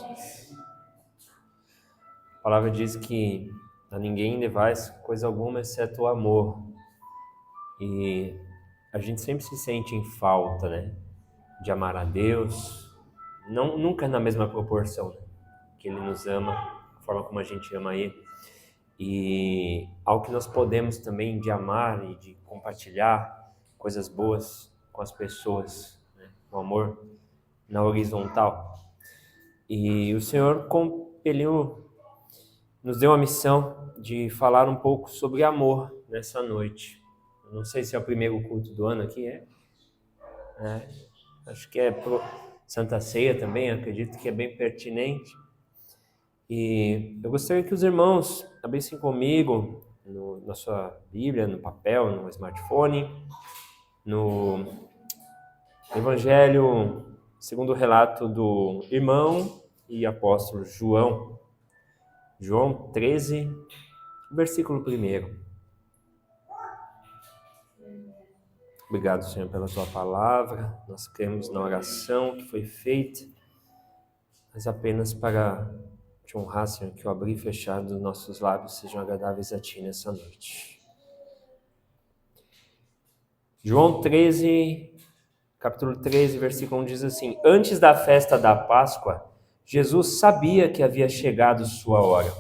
irmãos. A palavra diz que a ninguém devais coisa alguma exceto o amor. E a gente sempre se sente em falta, né? De amar a Deus, nunca na mesma proporção, né? Que Ele nos ama, a forma como a gente ama Ele. E ao que nós podemos também de amar e de compartilhar coisas boas com as pessoas, né? O amor na horizontal. E o Senhor nos deu a missão de falar um pouco sobre amor nessa noite. Eu não sei se é o primeiro culto do ano aqui, acho que é pro Santa Ceia também, acredito que é bem pertinente. E eu gostaria que os irmãos abrissem comigo na sua Bíblia, no papel, no smartphone, no Evangelho segundo o relato do irmão e apóstolo João. João 13, versículo 1. Obrigado, Senhor, pela Tua palavra. Nós cremos na oração que foi feita, mas apenas para Te honrar, Senhor, que o abrir e fechar dos nossos lábios sejam agradáveis a Ti nessa noite. João 13, capítulo 13, versículo 1 diz assim: Antes da festa da Páscoa, Jesus sabia que havia chegado sua hora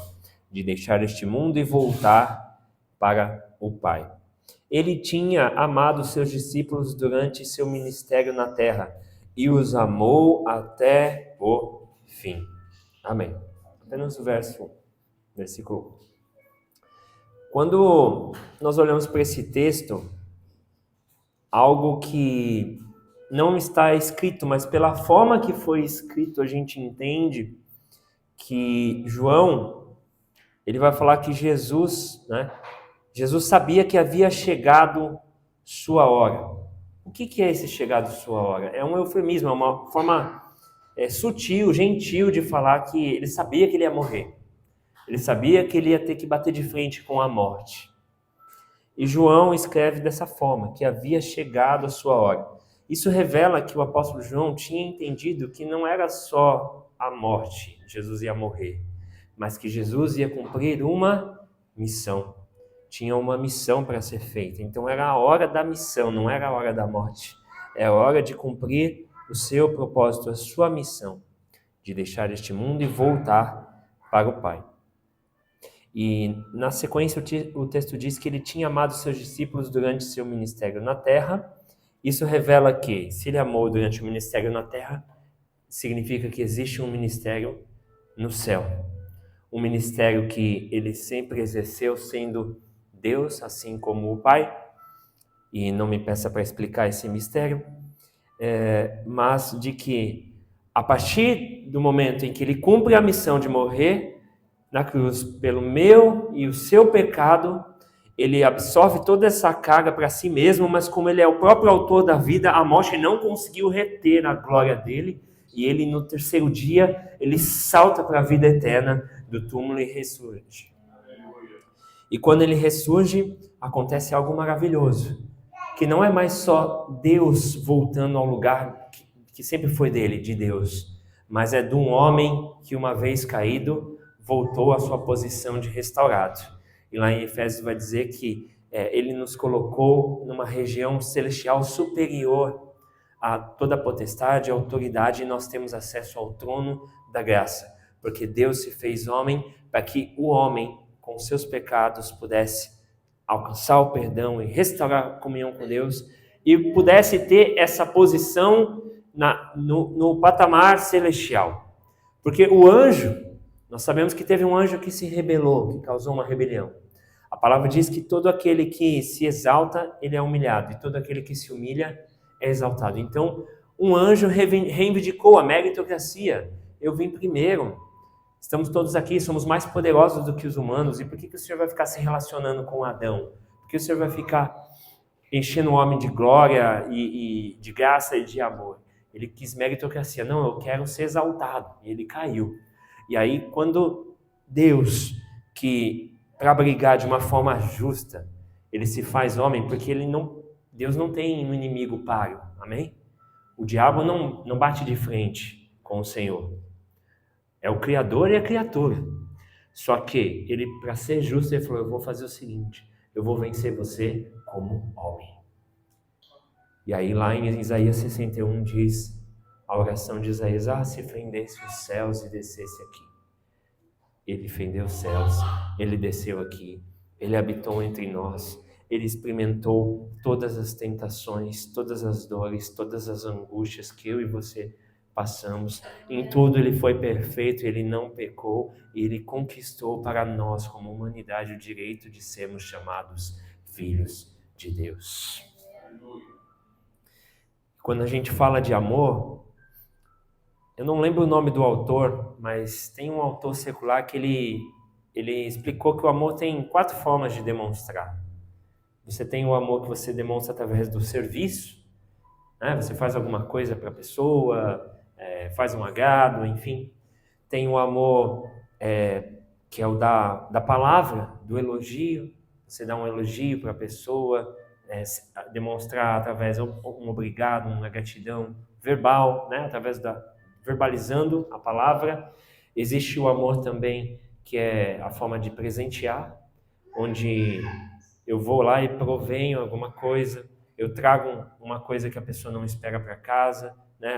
de deixar este mundo e voltar para o Pai. Ele tinha amado seus discípulos durante seu ministério na terra e os amou até o fim. Amém. Apenas o versículo 1. Quando nós olhamos para esse texto, algo que não está escrito, mas pela forma que foi escrito, a gente entende que João, ele vai falar que Jesus sabia que havia chegado sua hora. O que é esse chegado sua hora? É um eufemismo, é uma forma sutil, gentil de falar que ele sabia que ele ia morrer. Ele sabia que ele ia ter que bater de frente com a morte. E João escreve dessa forma, que havia chegado a sua hora. Isso revela que o apóstolo João tinha entendido que não era só a morte, Jesus ia morrer, mas que Jesus ia cumprir uma missão. Tinha uma missão para ser feita. Então era a hora da missão, não era a hora da morte. É a hora de cumprir o seu propósito, a sua missão, de deixar este mundo e voltar para o Pai. E na sequência o texto diz que ele tinha amado seus discípulos durante seu ministério na terra. Isso revela que, se ele amou durante o ministério na terra, significa que existe um ministério no céu. Um ministério que ele sempre exerceu sendo Deus, assim como o Pai. E não me peça para explicar esse mistério, mas de que, a partir do momento em que ele cumpre a missão de morrer na cruz pelo meu e o seu pecado, ele absorve toda essa carga para si mesmo, mas como ele é o próprio autor da vida, a morte não conseguiu reter a glória dele, e ele no terceiro dia, ele salta para a vida eterna do túmulo e ressurge. E quando ele ressurge, acontece algo maravilhoso, que não é mais só Deus voltando ao lugar que sempre foi dele, de Deus, mas é de um homem que uma vez caído, voltou à sua posição de restaurado. E lá em Efésios vai dizer que ele nos colocou numa região celestial superior a toda a potestade, a autoridade, e nós temos acesso ao trono da graça, porque Deus se fez homem para que o homem, com seus pecados, pudesse alcançar o perdão e restaurar a comunhão com Deus, e pudesse ter essa posição no patamar celestial. Porque o anjo, nós sabemos que teve um anjo que se rebelou, que causou uma rebelião. A palavra diz que todo aquele que se exalta, ele é humilhado, e todo aquele que se humilha é exaltado. Então, um anjo reivindicou a meritocracia. Eu vim primeiro. Estamos todos aqui, somos mais poderosos do que os humanos. E por que o Senhor vai ficar se relacionando com Adão? Por que o Senhor vai ficar enchendo o homem de glória e de graça e de amor? Ele quis meritocracia. Não, eu quero ser exaltado. E ele caiu. E aí, quando Deus, que para brigar de uma forma justa, ele se faz homem, porque Deus não tem um inimigo páreo, amém? O diabo não bate de frente com o Senhor. É o Criador e a criatura. Só que ele, para ser justo, ele falou: eu vou fazer o seguinte, eu vou vencer você como homem. E aí lá em Isaías 61 diz, a oração de Isaías: se fendesse os céus e descesse aqui. Ele fendeu os céus, ele desceu aqui, ele habitou entre nós, ele experimentou todas as tentações, todas as dores, todas as angústias que eu e você passamos. Em tudo ele foi perfeito, ele não pecou, e ele conquistou para nós, como humanidade, o direito de sermos chamados filhos de Deus. Quando a gente fala de amor, eu não lembro o nome do autor, mas tem um autor secular que ele explicou que o amor tem 4 formas de demonstrar. Você tem o amor que você demonstra através do serviço, né? Você faz alguma coisa para a pessoa, faz um agrado, enfim. Tem o amor que é o da palavra, do elogio. Você dá um elogio para a pessoa, demonstrar através de um obrigado, uma gratidão verbal, né? Através verbalizando a palavra. Existe o amor também, que é a forma de presentear, onde eu vou lá e provenho alguma coisa, eu trago uma coisa que a pessoa não espera para casa, né?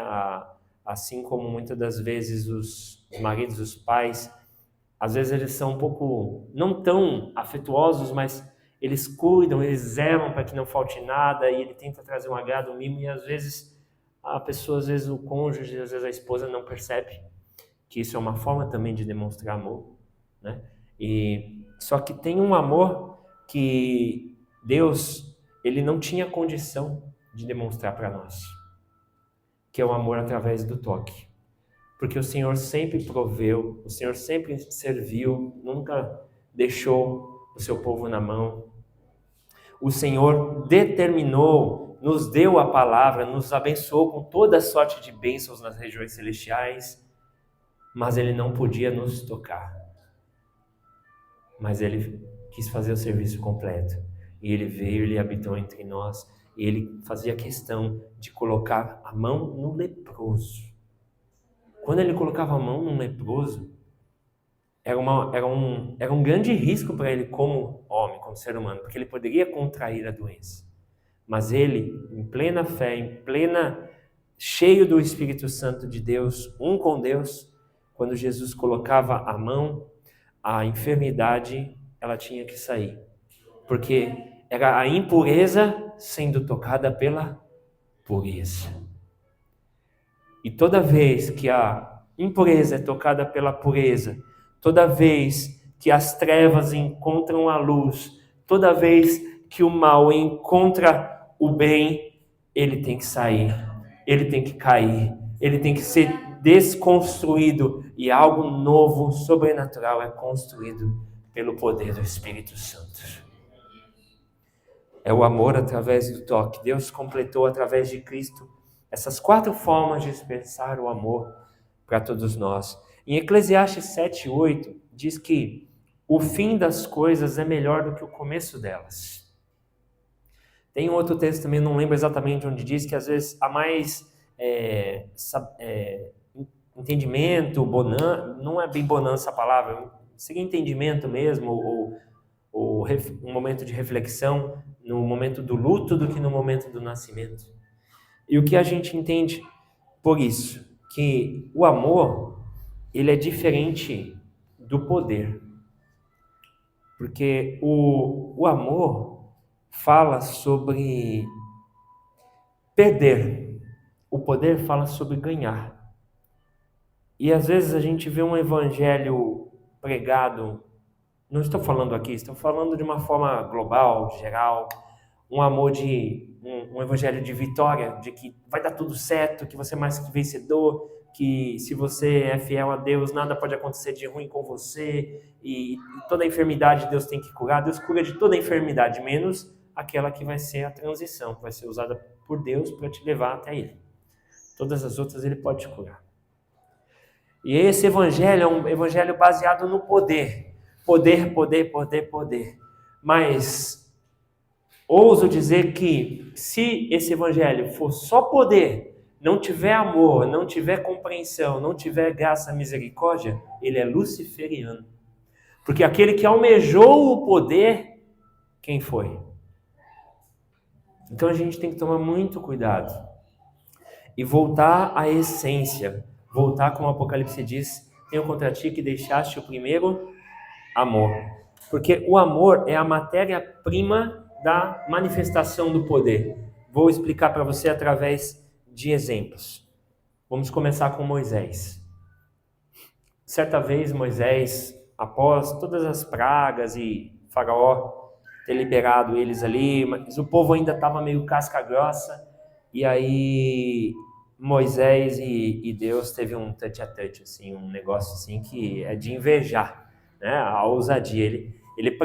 Assim como muitas das vezes os maridos, os pais, às vezes eles são um pouco, não tão afetuosos, mas eles cuidam, eles zelam para que não falte nada, e ele tenta trazer um agrado, um mimo, e às vezes a pessoa, às vezes o cônjuge, às vezes a esposa não percebe que isso é uma forma também de demonstrar amor, né? Só que tem um amor que Deus, ele não tinha condição de demonstrar para nós, que é o amor através do toque. Porque o Senhor sempre proveu, o Senhor sempre serviu, nunca deixou o seu povo na mão. O Senhor determinou, nos deu a palavra, nos abençoou com toda sorte de bênçãos nas regiões celestiais, mas Ele não podia nos tocar. Mas Ele quis fazer o serviço completo. E Ele veio, Ele habitou entre nós, e Ele fazia questão de colocar a mão no leproso. Quando Ele colocava a mão no leproso, era um grande risco para Ele como homem, como ser humano, porque Ele poderia contrair a doença. Mas Ele, em plena fé, cheio do Espírito Santo de Deus, um com Deus, quando Jesus colocava a mão, a enfermidade, ela tinha que sair. Porque era a impureza sendo tocada pela pureza. E toda vez que a impureza é tocada pela pureza, toda vez que as trevas encontram a luz, toda vez que o mal encontra o bem, ele tem que sair, ele tem que cair, ele tem que ser desconstruído, e algo novo, sobrenatural é construído pelo poder do Espírito Santo. É o amor através do toque. Deus completou através de Cristo essas 4 formas de expressar o amor para todos nós. Em Eclesiastes 7:8 diz que o fim das coisas é melhor do que o começo delas. Tem um outro texto também, não lembro exatamente onde diz, que às vezes há mais entendimento, não é bem bonança a palavra, seria entendimento mesmo, ou um momento de reflexão no momento do luto do que no momento do nascimento. E o que a gente entende por isso? Que o amor, ele é diferente do poder. Porque o amor fala sobre perder. O poder fala sobre ganhar. E às vezes a gente vê um evangelho pregado, não estou falando aqui, estou falando de uma forma global, geral, um amor um evangelho de vitória, de que vai dar tudo certo, que você é mais que vencedor, que se você é fiel a Deus, nada pode acontecer de ruim com você, e toda enfermidade Deus tem que curar. Deus cura de toda enfermidade, menos aquela que vai ser a transição, que vai ser usada por Deus para te levar até Ele. Todas as outras Ele pode te curar. E esse evangelho é um evangelho baseado no poder. Poder, poder, poder, poder. Mas ouso dizer que se esse evangelho for só poder, não tiver amor, não tiver compreensão, não tiver graça, misericórdia, ele é luciferiano. Porque aquele que almejou o poder, quem foi? Então a gente tem que tomar muito cuidado e voltar à essência, voltar como o Apocalipse diz, tenho contra ti que deixaste o primeiro amor. Porque o amor é a matéria-prima da manifestação do poder. Vou explicar para você através de exemplos. Vamos começar com Moisés. Certa vez Moisés, após todas as pragas e Faraó ter liberado eles ali, mas o povo ainda estava meio casca grossa, e aí Moisés e Deus teve um tete-a-tete, assim, um negócio assim que é de invejar, né? A ousadia. Ele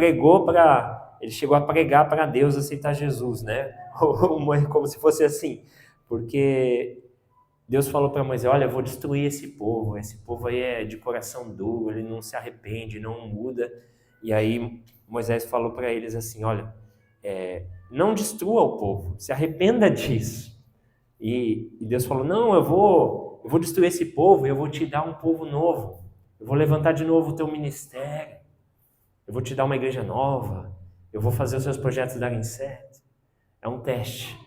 chegou a pregar para Deus aceitar Jesus, né? Como se fosse assim, porque Deus falou para Moisés, olha, eu vou destruir esse povo aí é de coração duro, ele não se arrepende, não muda. E aí Moisés falou para eles assim, olha, não destrua o povo, se arrependa disso. E Deus falou, não, eu vou destruir esse povo e eu vou te dar um povo novo. Eu vou levantar de novo o teu ministério. Eu vou te dar uma igreja nova. Eu vou fazer os seus projetos darem certo. É um teste.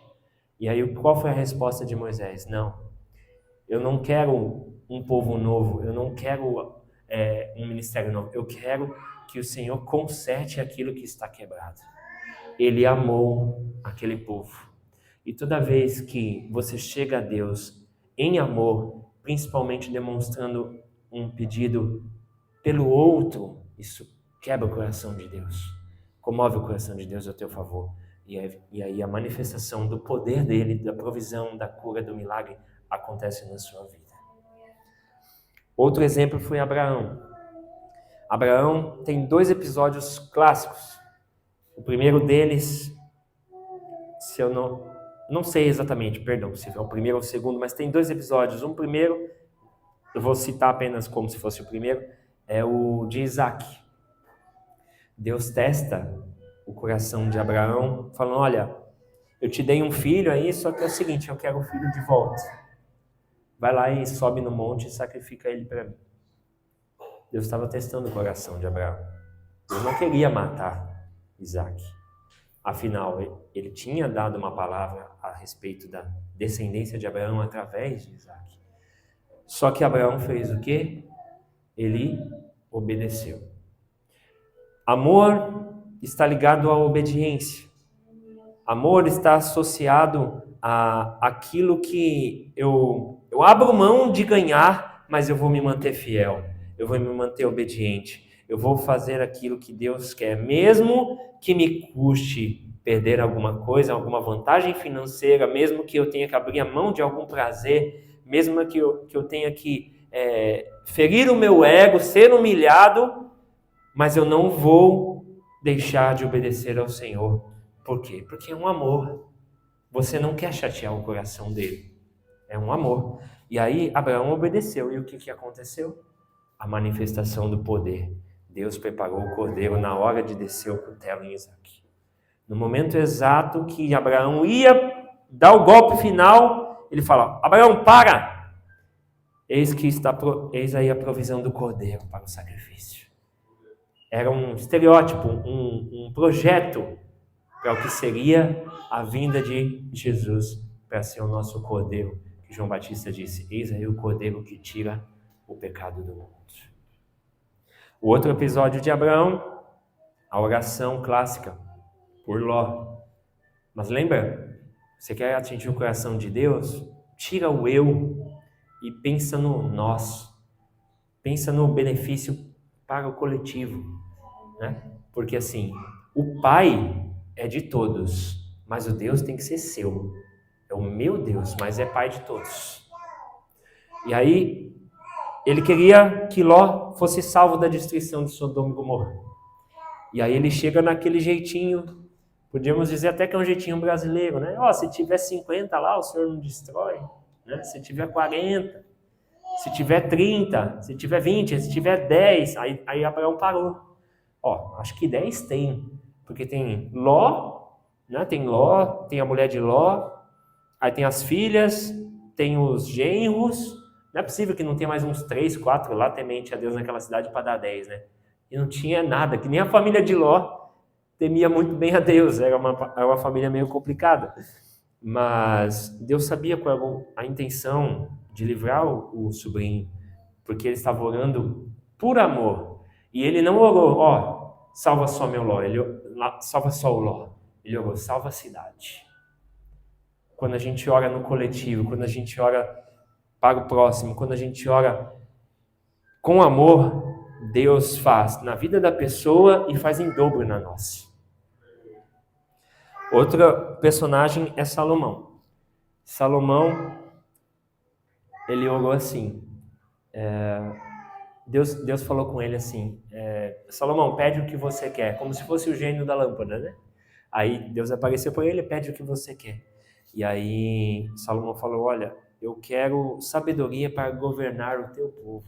E aí qual foi a resposta de Moisés? Não, eu não quero um povo novo, eu não quero um ministério novo. Eu quero que o Senhor conserte aquilo que está quebrado. Ele amou aquele povo. E toda vez que você chega a Deus em amor, principalmente demonstrando um pedido pelo outro, isso quebra o coração de Deus, comove o coração de Deus a teu favor. E aí a manifestação do poder dele, da provisão, da cura, do milagre, acontece na sua vida. Outro exemplo foi Abraão. Abraão tem 2 episódios clássicos. O primeiro deles, se eu não sei exatamente, perdão, se é o primeiro ou o segundo, mas tem 2 episódios. Um primeiro, eu vou citar apenas como se fosse o primeiro, é o de Isaac. Deus testa o coração de Abraão, falando, olha, eu te dei um filho aí, só que é o seguinte, eu quero o filho de volta. Vai lá e sobe no monte e sacrifica ele para mim. Deus estava testando o coração de Abraão. Deus não queria matar Isaac. Afinal, ele tinha dado uma palavra a respeito da descendência de Abraão através de Isaac. Só que Abraão fez o quê? Ele obedeceu. Amor está ligado à obediência. Amor está associado a aquilo que eu abro mão de ganhar, mas eu vou me manter fiel. Eu vou me manter obediente. Eu vou fazer aquilo que Deus quer, mesmo que me custe perder alguma coisa, alguma vantagem financeira, mesmo que eu tenha que abrir a mão de algum prazer, mesmo que eu tenha que ferir o meu ego, ser humilhado, mas eu não vou deixar de obedecer ao Senhor. Por quê? Porque é um amor. Você não quer chatear o coração dele. É um amor. E aí Abraão obedeceu. E o que aconteceu? A manifestação do poder. Deus preparou o cordeiro na hora de descer o cutelo em Isaac. No momento exato que Abraão ia dar o golpe final, ele fala, Abraão, para! Eis aí a provisão do cordeiro para o sacrifício. Era um estereótipo, um projeto para o que seria a vinda de Jesus para ser o nosso cordeiro. Que João Batista disse, eis aí o cordeiro que tira o pecado do mundo. O outro episódio de Abraão, a oração clássica por Ló. Mas lembra, você quer atingir o coração de Deus? Tira o eu e pensa no nós. Pensa no benefício para o coletivo, né? Porque assim, o Pai é de todos, mas o Deus tem que ser seu. É o meu Deus, mas é Pai de todos. E aí, ele queria que Ló fosse salvo da destruição de Sodoma e Gomorra. E aí ele chega naquele jeitinho, podíamos dizer até que é um jeitinho brasileiro, né? Se tiver 50 lá, o Senhor não destrói, né? Se tiver 40, se tiver 30, se tiver 20, se tiver 10, aí Abraão parou. Acho que 10 tem, porque tem Ló, né? Tem Ló, tem a mulher de Ló, aí tem as filhas, tem os genros. Não é possível que não tenha mais uns 3, 4 lá temente a Deus naquela cidade para dar 10, né? E não tinha nada, que nem a família de Ló temia muito bem a Deus, era uma família meio complicada. Mas Deus sabia qual era a intenção de livrar o sobrinho, porque ele estava orando por amor. E ele não orou, ó, salva só meu Ló, salva só o Ló. Ele orou, salva a cidade. Quando a gente ora no coletivo, quando a gente ora para o próximo, quando a gente ora com amor, Deus faz na vida da pessoa e faz em dobro na nossa. Outro personagem é Salomão. Salomão, ele orou assim. Deus falou com ele assim, Salomão, pede o que você quer, como se fosse o gênio da lâmpada, né? Aí Deus apareceu para ele, pede o que você quer. E aí Salomão falou, olha, eu quero sabedoria para governar o teu povo.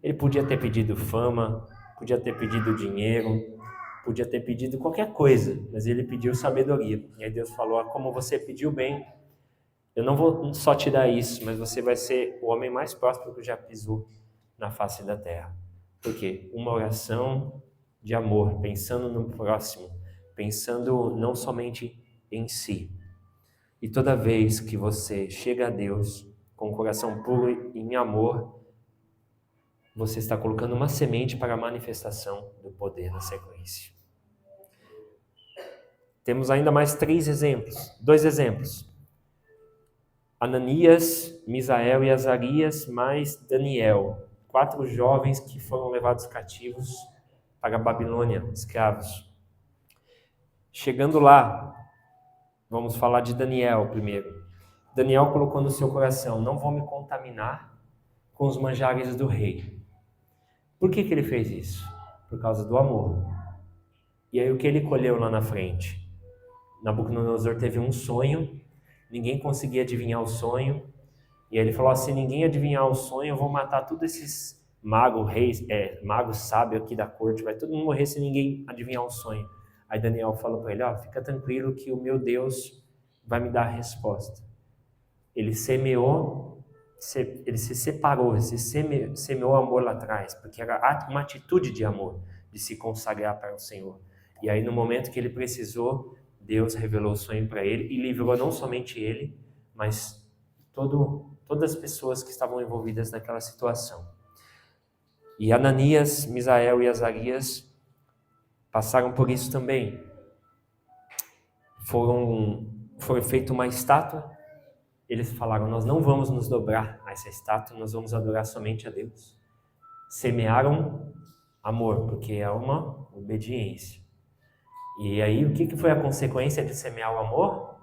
Ele podia ter pedido fama, podia ter pedido dinheiro, podia ter pedido qualquer coisa, mas ele pediu sabedoria. E aí Deus falou, como você pediu bem, eu não vou só te dar isso, mas você vai ser o homem mais próspero que já pisou na face da terra. Por quê? Uma oração de amor, pensando no próximo, pensando não somente em si. E toda vez que você chega a Deus com o coração puro em amor, você está colocando uma semente para a manifestação do poder na sequência. Temos ainda mais 2 exemplos. Ananias, Misael e Azarias, mais Daniel. 4 jovens que foram levados cativos para a Babilônia, escravos. Chegando lá, vamos falar de Daniel primeiro. Daniel colocou no seu coração, não vou me contaminar com os manjares do rei. Por que ele fez isso? Por causa do amor. E aí o que ele colheu lá na frente? Nabucodonosor teve um sonho, ninguém conseguia adivinhar o sonho, e aí ele falou, se ninguém adivinhar o sonho, eu vou matar todos esses magos sábios aqui da corte, vai todo mundo morrer se ninguém adivinhar o sonho. Aí Daniel falou para ele, fica tranquilo que o meu Deus vai me dar a resposta. Ele semeou, ele se separou, semeou amor lá atrás, porque era uma atitude de amor, de se consagrar para o Senhor. E aí no momento que ele precisou, Deus revelou o sonho para ele e livrou não somente ele, mas todas as pessoas que estavam envolvidas naquela situação. E Ananias, Misael e Azarias passaram por isso também. Foi feita uma estátua. Eles falaram, nós não vamos nos dobrar a essa estátua, nós vamos adorar somente a Deus. Semearam amor, porque é uma obediência. E aí, o que foi a consequência de semear o amor?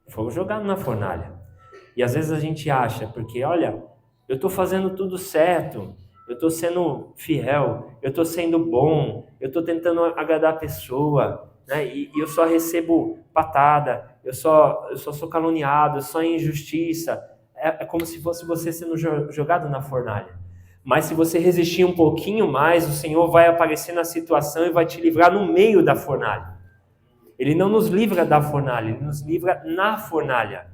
Foram jogados na fornalha. E às vezes a gente acha, porque olha, eu estou fazendo tudo certo, eu estou sendo fiel, eu estou sendo bom, eu estou tentando agradar a pessoa, né? E eu só recebo patada, eu só sou caluniado, só injustiça. É como se fosse você sendo jogado na fornalha. Mas se você resistir um pouquinho mais, o Senhor vai aparecer na situação e vai te livrar no meio da fornalha. Ele não nos livra da fornalha, ele nos livra na fornalha.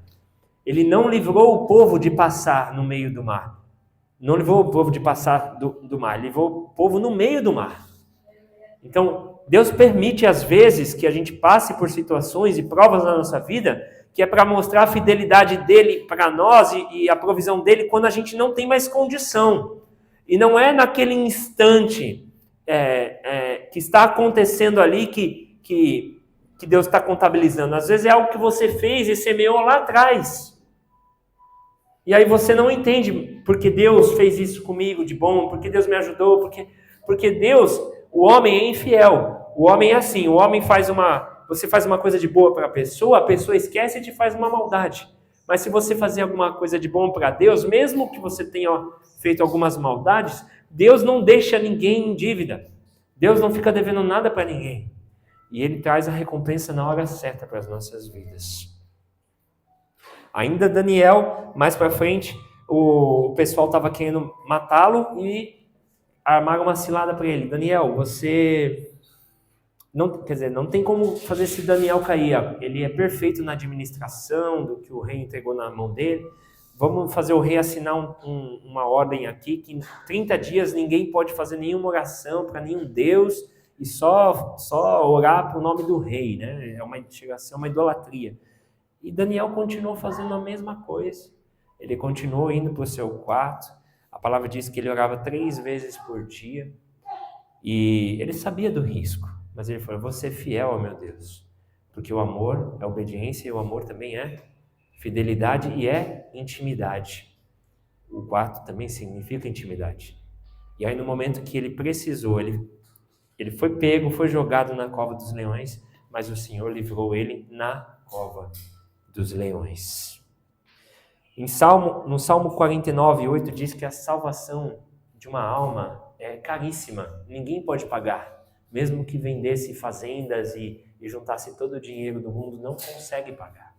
Ele não livrou o povo de passar no meio do mar. Não livrou o povo de passar do mar, ele livrou o povo no meio do mar. Então, Deus permite às vezes que a gente passe por situações e provas na nossa vida, que é para mostrar a fidelidade dele para nós e a provisão dele quando a gente não tem mais condição. E não é naquele instante que está acontecendo ali que Deus está contabilizando. Às vezes é algo que você fez e semeou lá atrás. E aí você não entende porque Deus fez isso comigo de bom, porque Deus me ajudou, porque Deus, o homem é infiel. O homem é assim, você faz uma coisa de boa para a pessoa esquece e te faz uma maldade. Mas se você fazer alguma coisa de bom para Deus, mesmo que você tenha feito algumas maldades, Deus não deixa ninguém em dívida. Deus não fica devendo nada para ninguém. E Ele traz a recompensa na hora certa para as nossas vidas. Ainda Daniel, mais para frente, o pessoal estava querendo matá-lo e armaram uma cilada para ele. Daniel, você Não, quer dizer, não tem como fazer esse Daniel cair. Ele é perfeito na administração do que o rei entregou na mão dele. Vamos fazer o rei assinar uma ordem aqui que em 30 dias ninguém pode fazer nenhuma oração para nenhum deus e só orar para o nome do rei, né? Chega a ser uma idolatria. E Daniel continuou fazendo a mesma coisa. Ele continuou indo para o seu quarto. A palavra diz que ele orava 3 vezes por dia. E ele sabia do risco, mas ele falou: vou ser fiel ao meu Deus, porque o amor é obediência e o amor também é fidelidade e é intimidade. O quarto também significa intimidade. E aí no momento que ele precisou, ele foi pego, foi jogado na cova dos leões, mas o Senhor livrou ele na cova dos leões. No Salmo 49:8 diz que a salvação de uma alma é caríssima, ninguém pode pagar. Mesmo que vendesse fazendas e juntasse todo o dinheiro do mundo, não consegue pagar.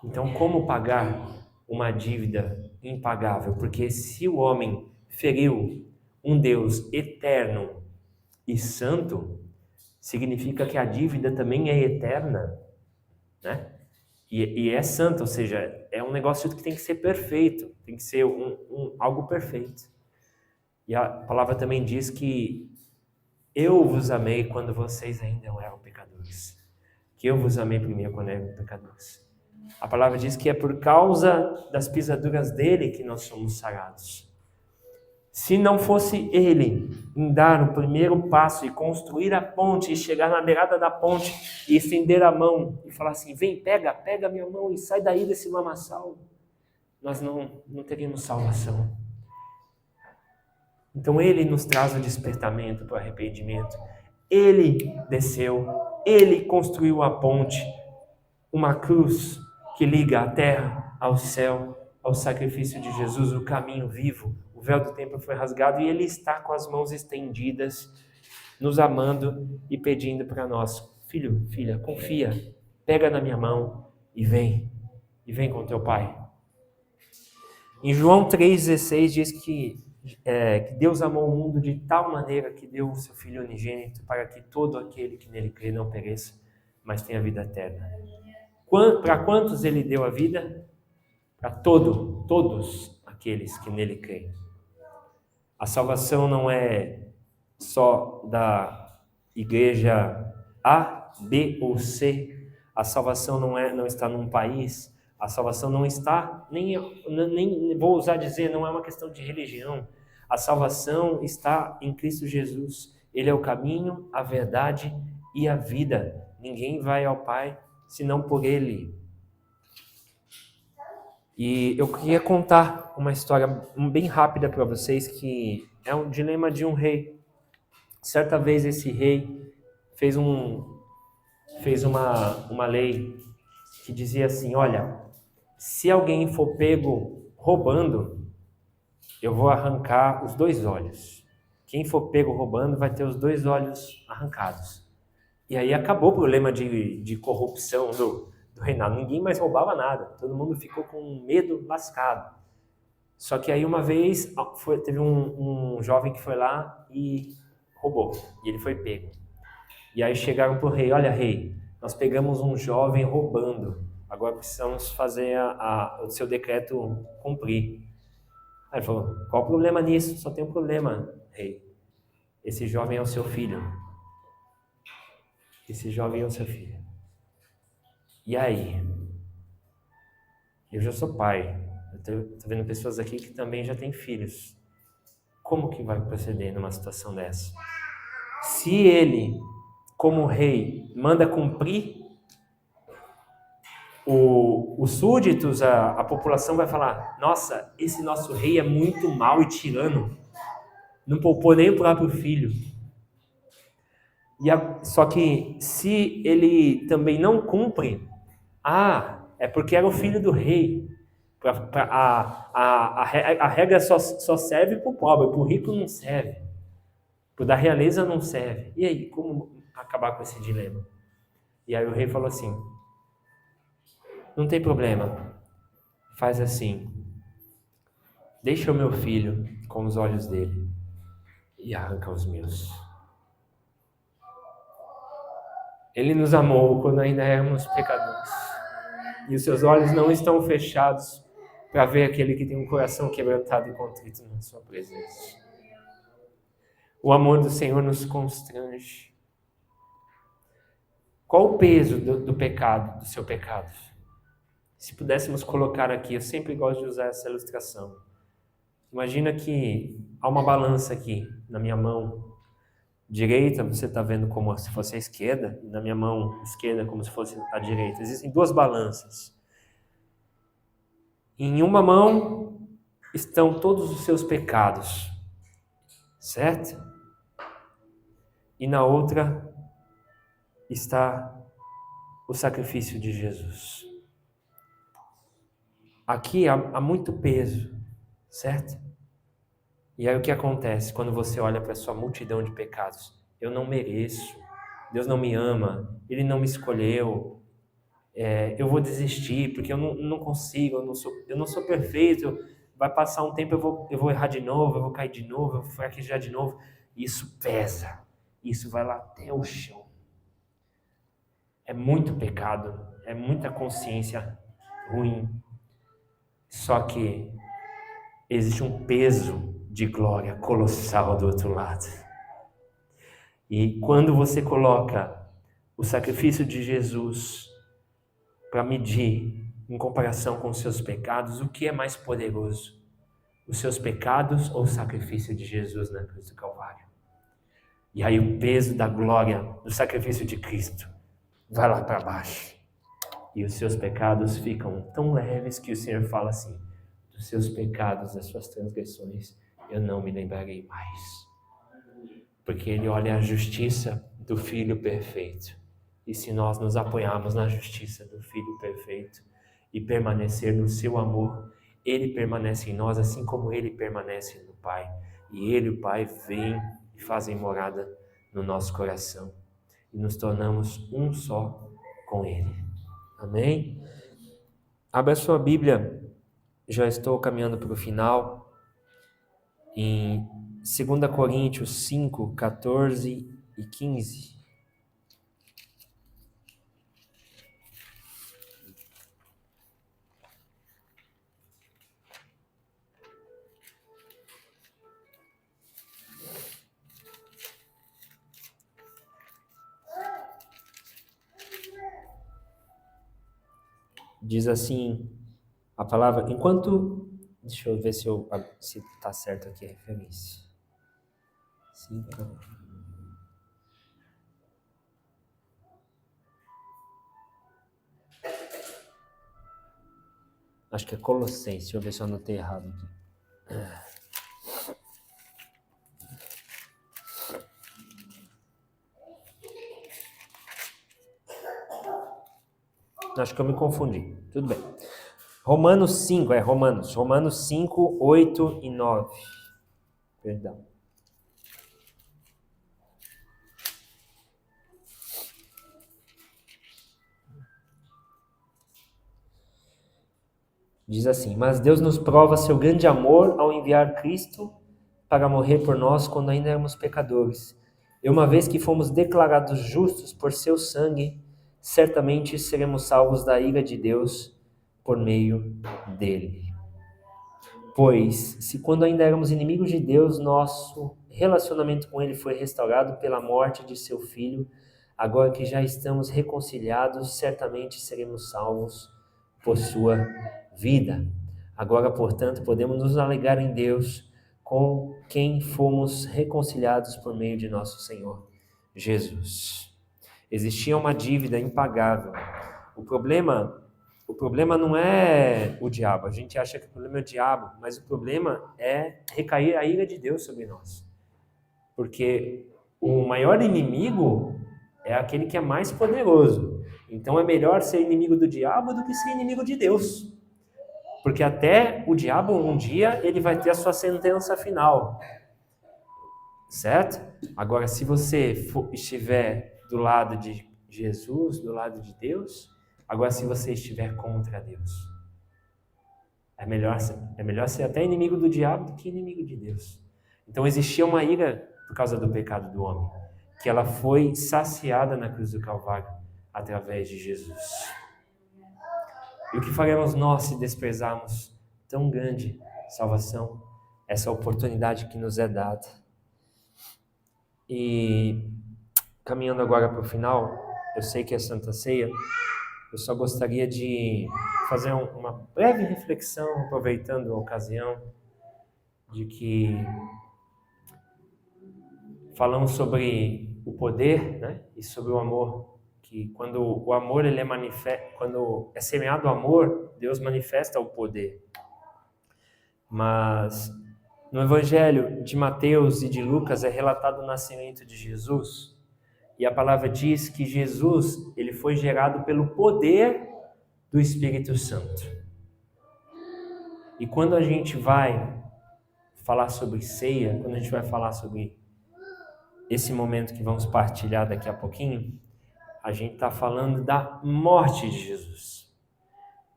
Então, como pagar uma dívida impagável? Porque se o homem feriu um Deus eterno e santo, significa que a dívida também é eterna, né? E é santo, ou seja, é um negócio que tem que ser perfeito, tem que ser algo perfeito. E a palavra também diz que eu vos amei quando vocês ainda não eram pecadores. Que eu vos amei primeiro quando eram pecadores. A palavra diz que é por causa das pisaduras dele que nós somos sarados. Se não fosse ele em dar o primeiro passo e construir a ponte e chegar na beirada da ponte e estender a mão e falar assim: vem, pega a minha mão e sai daí desse lamaçal, nós não teríamos salvação. Então ele nos traz o despertamento para o arrependimento. Ele desceu, ele construiu a ponte, uma cruz que liga a terra ao céu, ao sacrifício de Jesus, o caminho vivo. O véu do templo foi rasgado e ele está com as mãos estendidas, nos amando e pedindo para nós: filho, filha, confia, pega na minha mão e vem com teu pai. Em João 3,16 diz que Deus amou o mundo de tal maneira que deu o seu Filho unigênito para que todo aquele que nele crê não pereça, mas tenha vida eterna. Para quantos ele deu a vida? Para todos aqueles que nele creem. A salvação não é só da igreja A, B ou C. A salvação não está num país. A salvação não está, nem vou ousar dizer, não é uma questão de religião. A salvação está em Cristo Jesus. Ele é o caminho, a verdade e a vida. Ninguém vai ao Pai senão por Ele. E eu queria contar uma história bem rápida para vocês, que é um dilema de um rei. Certa vez esse rei fez uma lei que dizia assim: olha, se alguém for pego roubando, eu vou arrancar os 2 olhos. Quem for pego roubando vai ter os 2 olhos arrancados. E aí acabou o problema de corrupção do reinado. Ninguém mais roubava nada. Todo mundo ficou com medo lascado. Só que aí uma vez teve um jovem que foi lá e roubou. E ele foi pego. E aí chegaram para o rei: olha, rei, nós pegamos um jovem roubando. Agora precisamos fazer o seu decreto cumprir. Aí ele falou: qual o problema nisso? Só tem um problema, rei. Esse jovem é o seu filho. Esse jovem é o seu filho. E aí? Eu já sou pai. Eu tô vendo pessoas aqui que também já têm filhos. Como que vai proceder numa situação dessa? Se ele, como rei, manda cumprir, os súditos, a população vai falar: nossa, esse nosso rei é muito mau e tirano. Não poupou nem o próprio filho. Só que se ele também não cumpre, é porque era o filho do rei. A regra só serve para o pobre, para o rico não serve. Para o da realeza não serve. E aí, como acabar com esse dilema? E aí o rei falou assim: não tem problema, faz assim, deixa o meu filho com os olhos dele e arranca os meus. Ele nos amou quando ainda éramos pecadores. E os seus olhos não estão fechados para ver aquele que tem um coração quebrantado e contrito na sua presença. O amor do Senhor nos constrange. Qual o peso do pecado, do seu pecado? Se pudéssemos colocar aqui, eu sempre gosto de usar essa ilustração. Imagina que há uma balança aqui na minha mão direita, você está vendo como se fosse a esquerda, e na minha mão esquerda como se fosse a direita. Existem duas balanças. Em uma mão estão todos os seus pecados, certo? E na outra está o sacrifício de Jesus. Aqui há muito peso, certo? E aí o que acontece quando você olha para a sua multidão de pecados? Eu não mereço, Deus não me ama, Ele não me escolheu, eu vou desistir porque eu não consigo, eu não sou perfeito, vai passar um tempo, eu vou errar de novo, eu vou cair de novo, eu vou fraquejar de novo. Isso pesa, isso vai lá até o chão. É muito pecado, é muita consciência ruim. Só que existe um peso de glória colossal do outro lado. E quando você coloca o sacrifício de Jesus para medir em comparação com os seus pecados, o que é mais poderoso? Os seus pecados ou o sacrifício de Jesus na cruz do Calvário? E aí o peso da glória do sacrifício de Cristo vai lá para baixo. E os seus pecados ficam tão leves que o Senhor fala assim: dos seus pecados, das suas transgressões, eu não me lembrarei mais. Porque Ele olha a justiça do Filho perfeito. E se nós nos apoiarmos na justiça do Filho perfeito e permanecer no seu amor, Ele permanece em nós, assim como Ele permanece no Pai. E Ele, o Pai, vem e fazem morada no nosso coração. E nos tornamos um só com Ele. Amém? Abra sua Bíblia, já estou caminhando para o final, em 2 Coríntios 5, 14 e 15. Diz assim a palavra, enquanto... Deixa eu ver se está certo aqui a referência. 5. Acho que é Colossenses, deixa eu ver se eu anotei errado aqui. Acho que eu me confundi. Tudo bem. Romanos 5, Romanos 5, 8 e 9. Perdão. Diz assim: mas Deus nos prova seu grande amor ao enviar Cristo para morrer por nós quando ainda éramos pecadores. E uma vez que fomos declarados justos por seu sangue, certamente seremos salvos da ira de Deus por meio dele. Pois, se quando ainda éramos inimigos de Deus, nosso relacionamento com ele foi restaurado pela morte de seu Filho, agora que já estamos reconciliados, certamente seremos salvos por sua vida. Agora, portanto, podemos nos alegrar em Deus, com quem fomos reconciliados por meio de nosso Senhor Jesus. Existia uma dívida impagável. O problema não é o diabo. A gente acha que o problema é o diabo, mas o problema é recair a ira de Deus sobre nós. Porque o maior inimigo é aquele que é mais poderoso. Então é melhor ser inimigo do diabo do que ser inimigo de Deus. Porque até o diabo, um dia, ele vai ter a sua sentença final. Certo? Agora, se você estiver do lado de Jesus, do lado de Deus, agora se você estiver contra Deus, é melhor ser até inimigo do diabo do que inimigo de Deus. Então existia uma ira por causa do pecado do homem, que ela foi saciada na cruz do Calvário através de Jesus. E o que faremos nós se desprezarmos tão grande salvação, essa oportunidade que nos é dada? E caminhando agora para o final, eu sei que é Santa Ceia, eu só gostaria de fazer uma breve reflexão, aproveitando a ocasião de que falamos sobre o poder, né, e sobre o amor, que quando o amor ele quando é semeado o amor, Deus manifesta o poder. Mas no Evangelho de Mateus e de Lucas é relatado o nascimento de Jesus, e a palavra diz que Jesus ele foi gerado pelo poder do Espírito Santo. E quando a gente vai falar sobre ceia, quando a gente vai falar sobre esse momento que vamos partilhar daqui a pouquinho, a gente está falando da morte de Jesus.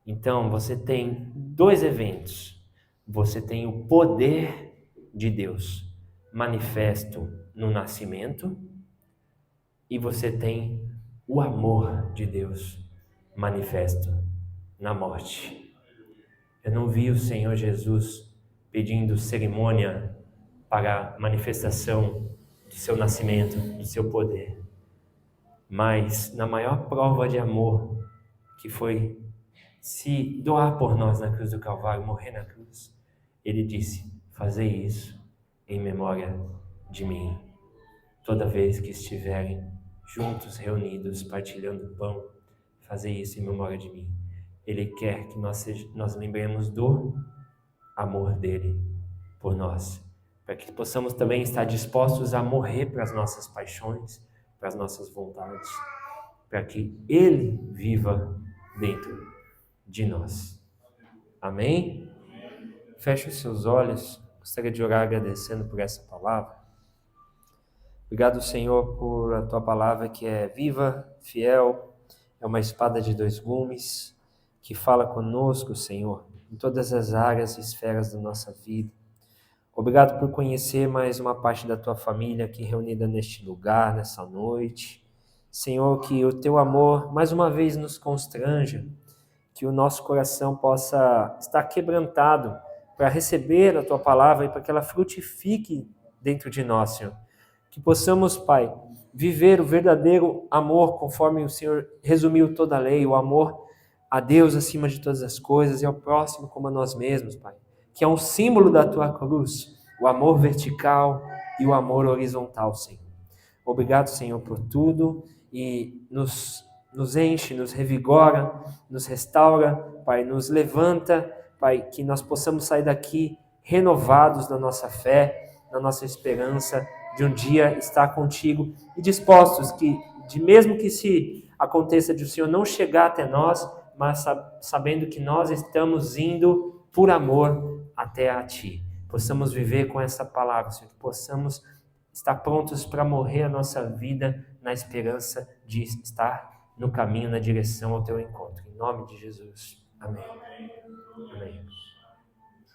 Então, você tem dois eventos. Você tem o poder de Deus manifesto no nascimento e você tem o amor de Deus manifesto na morte. Eu não vi o Senhor Jesus pedindo cerimônia para a manifestação do seu nascimento, do seu poder. Mas na maior prova de amor, que foi se doar por nós na cruz do Calvário, morrer na cruz, ele disse: fazei isso em memória de mim. Toda vez que estiverem juntos, reunidos, partilhando o pão, fazei isso em memória de mim. Ele quer que nós lembremos do amor dele por nós, para que possamos também estar dispostos a morrer para as nossas paixões, para as nossas vontades, para que ele viva dentro de nós. Amém? Feche os seus olhos. Gostaria de orar agradecendo por essa palavra. Obrigado, Senhor, por a tua palavra que é viva, fiel, é uma espada de dois gumes, que fala conosco, Senhor, em todas as áreas e esferas da nossa vida. Obrigado por conhecer mais uma parte da tua família aqui reunida neste lugar, nessa noite. Senhor, que o teu amor mais uma vez nos constranja, que o nosso coração possa estar quebrantado para receber a tua palavra e para que ela frutifique dentro de nós, Senhor. Que possamos, Pai, viver o verdadeiro amor, conforme o Senhor resumiu toda a lei, o amor a Deus acima de todas as coisas e ao próximo como a nós mesmos, Pai, que é um símbolo da tua cruz, o amor vertical e o amor horizontal, Senhor. Obrigado, Senhor, por tudo e nos enche, nos revigora, nos restaura, Pai, nos levanta, Pai, que nós possamos sair daqui renovados na nossa fé, na nossa esperança de um dia estar contigo e dispostos de mesmo que se aconteça de o Senhor não chegar até nós, mas sabendo que nós estamos indo por amor até a Ti. Possamos viver com essa palavra, Senhor, que possamos estar prontos para morrer a nossa vida na esperança de estar no caminho, na direção ao Teu encontro. Em nome de Jesus. Amém. Amém.